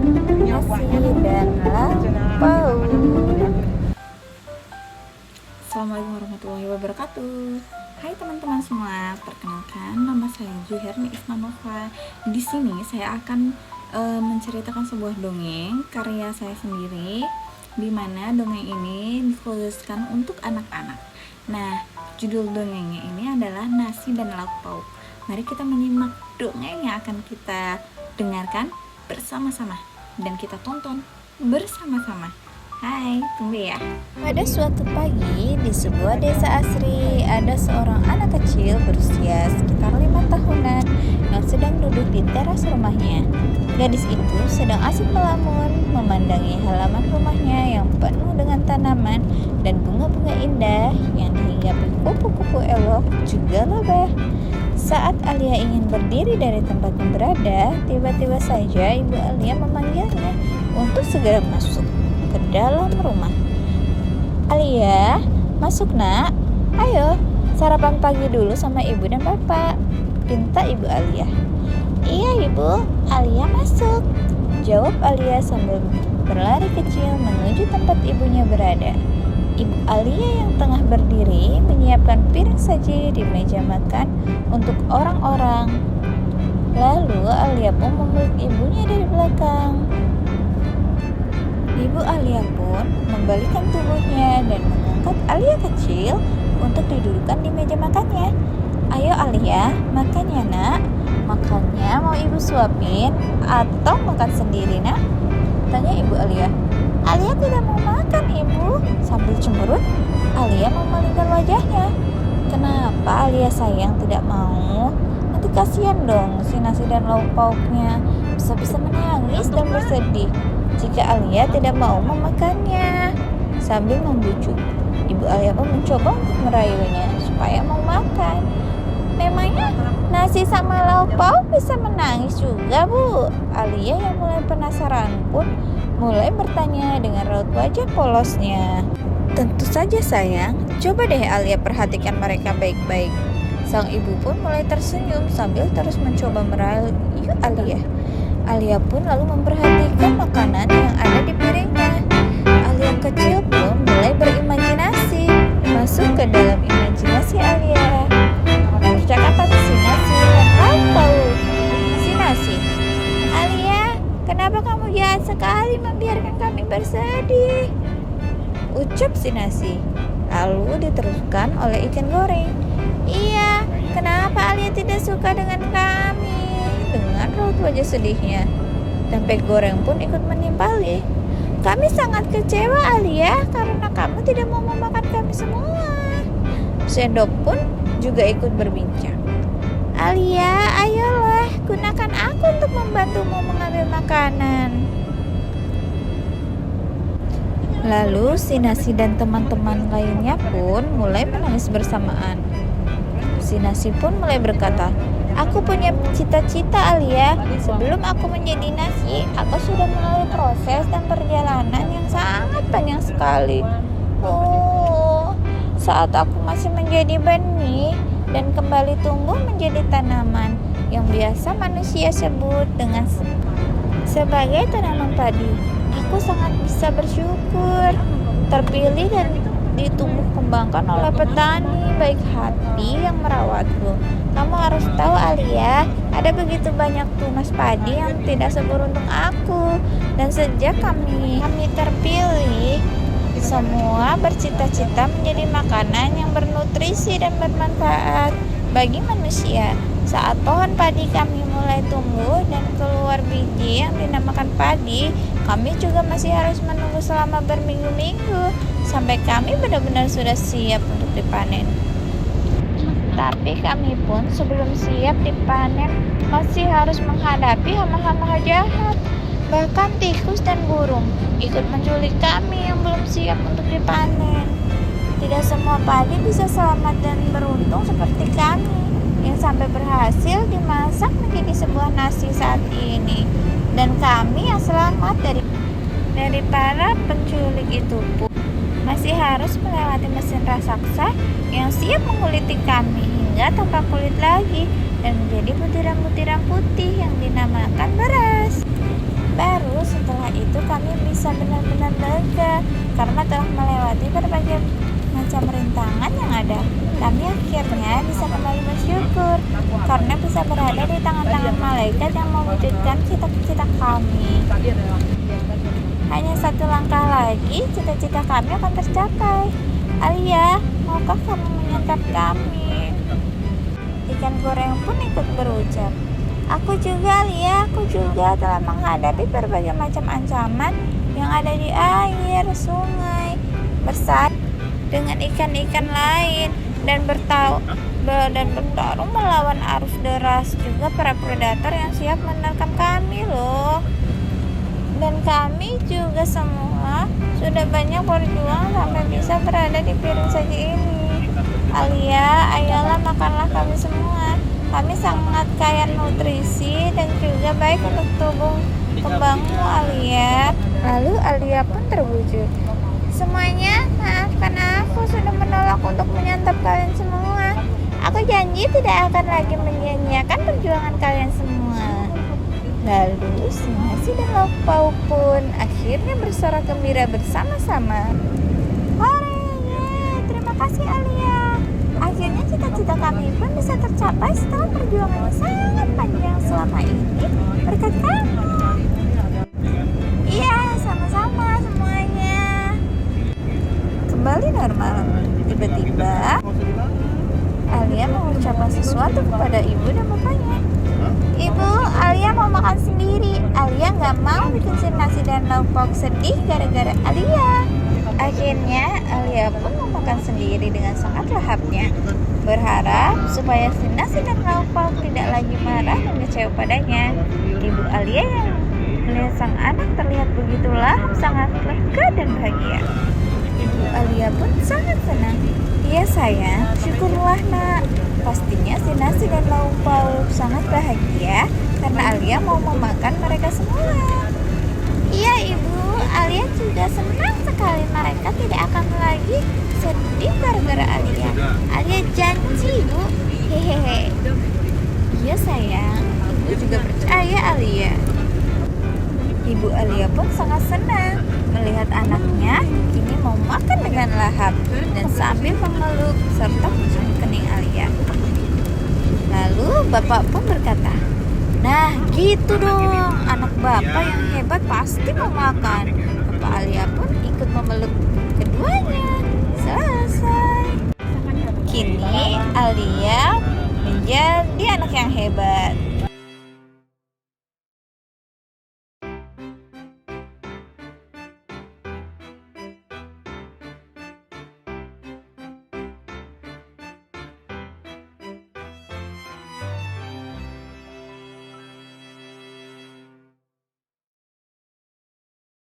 nasi dan lauk. Assalamualaikum warahmatullahi wabarakatuh. Hai teman-teman semua, perkenalkan nama saya Juherni Ismanova. Di sini saya akan menceritakan sebuah dongeng karya saya sendiri, di mana dongeng ini dikhususkan untuk anak-anak. Nah, judul dongengnya ini adalah Nasi dan Lauk Pauk. Mari kita menyimak dongeng yang akan kita dengarkan bersama-sama dan kita tonton bersama-sama. Hai, tunggu ya. Pada suatu pagi di sebuah desa asri, ada seorang anak kecil berusia sekitar 5 tahunan yang sedang duduk di teras rumahnya. Gadis itu sedang asik melamun, memandangi halaman rumahnya yang penuh dengan tanaman dan bunga-bunga indah yang dihinggapi kupu-kupu elok juga lebah. Saat Alia ingin berdiri dari tempatnya berada, tiba-tiba saja Ibu Alia memanggilnya untuk segera masuk ke dalam rumah. Alia, masuk nak. Ayo, sarapan pagi dulu sama ibu dan bapak, pinta Ibu Alia. Iya ibu, Alia masuk, jawab Alia sambil berlari kecil menuju tempat ibunya berada. Ibu Alia yang tengah berdiri menyiapkan piring saji di meja makan untuk orang-orang. Lalu Alia pun memeluk ibunya dari belakang. Ibu Alia pun membalikkan tubuhnya dan mengangkat Alia kecil untuk didudukkan di meja makannya. Ayo Alia, makan ya nak. Makannya mau ibu suapin atau makan sendiri nak? Tanya Ibu Alia. Alia tidak mau makan ibu. Sambil cemberut, Alia memalingkan wajahnya. Kenapa Alia sayang tidak mau? Nanti kasihan dong si nasi dan lauk pauknya. Bisa-bisa menangis dan bersedih jika Alia tidak mau memakannya. Sambil membujuk, Ibu Alia pun mencoba untuk merayunya supaya mau makan. Memangnya nasi sama lauk pauk bisa menangis juga bu? Alia yang mulai penasaran pun mulai bertanya dengan raut wajah polosnya. Tentu saja sayang, coba deh Alia perhatikan mereka baik-baik. Sang ibu pun mulai tersenyum sambil terus mencoba merayu Alia. Alia pun lalu memperhatikan makanan yang ada di piringnya. Alia kecil pun mulai berimajinasi, masuk ke dalam imajinasi Alia. Percakapan si nasi dan lauk pauk. Si nasi, Alia, kenapa kamu jahat sekali membiarkan kami bersedih? Ucap si nasi. Lalu diteruskan oleh ikan goreng. Iya, kenapa Alia tidak suka dengan kami? Dengan raut wajah sedihnya. Tempe goreng pun ikut menimpali. Kami sangat kecewa Alia karena kamu tidak mau memakan kami semua. Sendok pun juga ikut berbincang. Alia, ayolah, gunakan aku untuk membantumu mengambil makanan. Lalu si nasi dan teman-teman lainnya pun mulai menangis bersamaan. Si nasi pun mulai berkata, aku punya cita-cita Alia. Sebelum aku menjadi nasi, aku sudah melalui proses dan perjalanan yang sangat panjang sekali. Saat aku masih menjadi benih dan kembali tumbuh menjadi tanaman yang biasa manusia sebut dengan sebagai tanaman padi. Aku sangat bisa bersyukur terpilih dan ditumbuh kembangkan oleh petani baik hati yang merawatku. Kamu harus tahu Alia, ada begitu banyak tunas padi yang tidak seberuntung aku. Dan sejak kami terpilih, semua bercita-cita menjadi makanan yang bernutrisi dan bermanfaat bagi manusia. Saat pohon padi kami mulai tumbuh dan keluar biji yang dinamakan padi, kami juga masih harus menunggu selama berminggu-minggu sampai kami benar-benar sudah siap untuk dipanen. Tapi kami pun sebelum siap dipanen masih harus menghadapi hama-hama jahat. Bahkan tikus dan burung ikut menculik kami yang belum siap untuk dipanen. Tidak semua padi bisa selamat dan beruntung seperti kami yang sampai berhasil dimasak menjadi sebuah nasi saat ini. Dan kami yang selamat dari para penculik itu pun masih harus melewati mesin raksasa yang siap menguliti kami hingga tanpa kulit lagi dan menjadi butiran-butiran putih yang dinamakan beras. Baru melewati berbagai macam rintangan yang ada, kami akhirnya bisa kembali bersyukur karena bisa berada di tangan-tangan malaikat yang mewujudkan cita-cita kami. Hanya satu langkah lagi, cita-cita kami akan tercapai. Alia, maukah kamu menyantap kami? Ikan goreng pun ikut berucap, aku juga, Alia, aku juga telah menghadapi berbagai macam ancaman yang ada di air, sungai, bersaing dengan ikan-ikan lain dan bertarung melawan arus deras, juga para predator yang siap menerkam kami loh. Dan kami juga semua sudah banyak berjuang sampai bisa berada di piring saji ini. Alia, ayolah makanlah kami semua. Kami sangat kaya nutrisi dan juga baik untuk tubuh kembangmu, Alia. Lalu Alia pun terwujud. Semuanya, maafkan aku sudah menolak untuk menyantap kalian semua. Aku janji tidak akan lagi menyia-nyiakan perjuangan kalian semua. Lalu si nasi dan lauk pauk pun akhirnya bersorak gembira bersama-sama. Hore, terima kasih Alia. Akhirnya cita-cita kami pun bisa tercapai setelah perjuangan yang sangat panjang selama ini berkat kamu. Iya, sama-sama semuanya. Kembali normal. Tiba-tiba Alia mengucapkan sesuatu kepada ibu dan bapaknya. Ibu, Alia mau makan sendiri. Alia gak mau bikin si nasi dan lauk pauk sedih gara-gara Alia. Akhirnya Alia pun mau makan sendiri dengan sangat lahapnya, berharap supaya si nasi dan lauk pauk tidak lagi marah dan kecewa padanya. Ibu Alia yang melihat sang anak terlihat begitu lahap sangat lega dan bahagia. Ibu Alia pun sangat senang. Iya sayang, syukurlah nak. Pastinya si nasi dan lauk pauk sangat bahagia karena Alia mau memakan mereka semua. Iya ibu, Alia juga senang sekali mereka tidak akan lagi sedih gara-gara Alia. Alia janji ibu. Hehehe. Iya sayang, ibu juga percaya Alia. Ibu Alia pun sangat senang melihat anaknya kini mau makan dengan lahap dan sambil memeluk serta mencium kening Alia. Lalu bapak pun berkata, nah gitu dong, anak bapak yang hebat pasti mau makan. Bapak Alia pun ikut memeluk keduanya. Selesai. Kini Alia menjadi anak yang hebat.